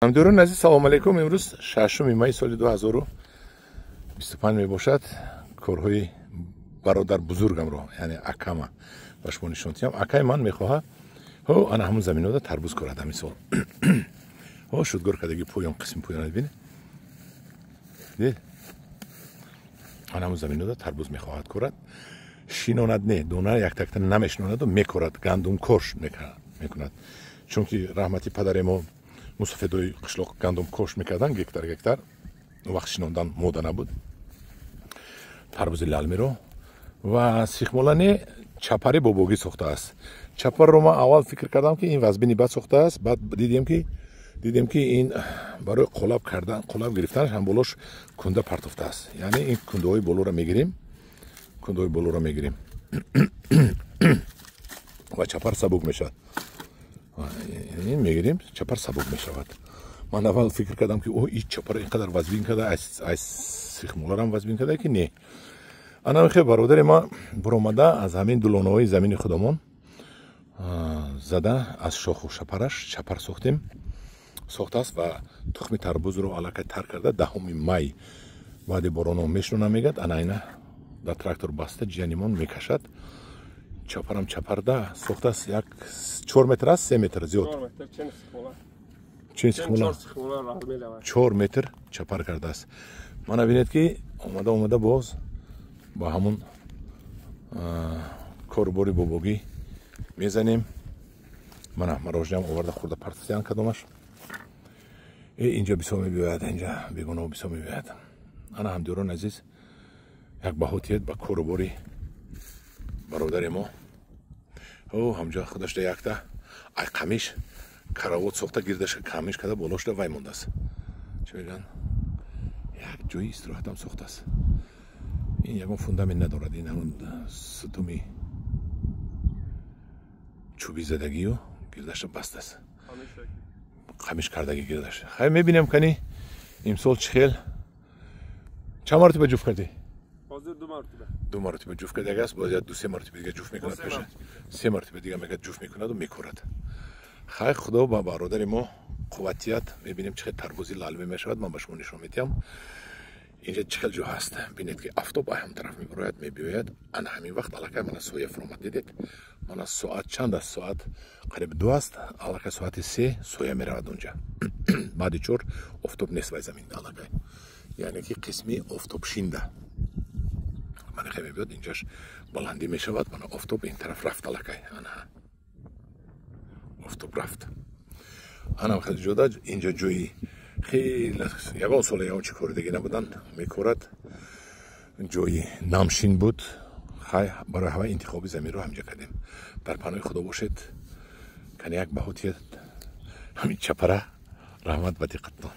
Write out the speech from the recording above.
همدوران عزیز سلام علیکم. امروز 6 می سال 2025 می باشد. کارهای برادر بزرگم رو یعنی اکام با شما نشون میدم. اکای من میخواد آن همون زمینو دا تربوز کرده مثال. شدگار کدگی پویان قسم پویان ببین. دید؟ آن همون زمینو دا تربوز میخواهد کرد. شیناند نه دونه یک تکت نمیشناند و میکرد گندم کش میکند. چون که رحمتی پدر ما مسافدوی قشلاق گندم کش میکردن گکتر وقت شیناندن مودا نبود. تربوز لالمی رو و سیخمولانی چپری بابوگی ساخته است. چپر رو ما اول فکر کردم که این وزبینی بد ساخته است. بعد دیدیم که این برای قلاب گرفتنش هم بولوش کنده پرتفته است. یعنی این کنده های بولو رو میگیریم و چپر سبک میشد. این میگیریم چپر سبک میشود. من اول فکر کردم که این چپر اینقدر وزبین کرده از سیخمولا هم وزبین کرده که نه. انا خیلی برادر ما برآمده از همین دلونهای زمین خودمون زده از شاخ و شپرش چپر ساخته است و تخم تربوز رو علاقه تر کرده. 10 می بعد باران میشنونه میگد انا اینا در تراکتور بسته جانیمون میکشد. چپرم چپرده ساخته است. یک 4 متر است 3 متر زیاد 4 متر چپر کرده است. من ببینید که اومده باز با همون کارباری بابوگی میزنیم. من مراجعم آورده خورده پرتسیان کدامش اینجا بسامی بیاید، اینجا بیگناه بسامی بیاید. انا همدوران عزیز یک بهوتیت با کارباری برادر ما همجا خودش ده یک ده ای قمیش کراوات ساخته گیردش قمیش کده بالاش ده وای مونده است. چه میگن یک جایی استراحت هم ساخته است. این یکم فوندامنت ندارد. این همون ستومی چوبی زدگی و گیردش بسته است. قمیش کردگی گیردش. خیلی میبینیم کنی امسال چند مرتبه جفت کردی؟ 2 مرتبه جفت کرده است. باید 2-3 مرتبه دیگه جفت میکند. 3 مرتبه دیگه میگه جفت میکند و میکورد. خیلی خدا با برادر ما قوتیت. میبینیم چقدر تربوزی لالمی میشود. من به شما نشون میدم. اینجا چقدر جو هست. ببینید که آفتاب هم طرف میبراید. انا همین وقت علاقه من سویا فرامد دیدید. من ساعت چند است؟ ساعت قریب 2 است. علاقه ساعت 3 سویا میرود اونجا. بعد 4 آفتاب نیست وای زمین علاقه. یعنی که قسمی آفتاب شینده. من خیلی بیاد اینجاش بلندی میشود. من آفتاب این طرف رفت علاقه. انا آفتاب رفت. انا خیلی جدا اینجا جوی خیلی یکان سال یکان چی کار دیگه نبودن میکورد. جوی نامشین بود. خیلی برای هوا انتخابی زمین رو همجا کردیم. در پناه خدا باشید. کنی یک بهوتیت همین چپره رحمت و دقتتان.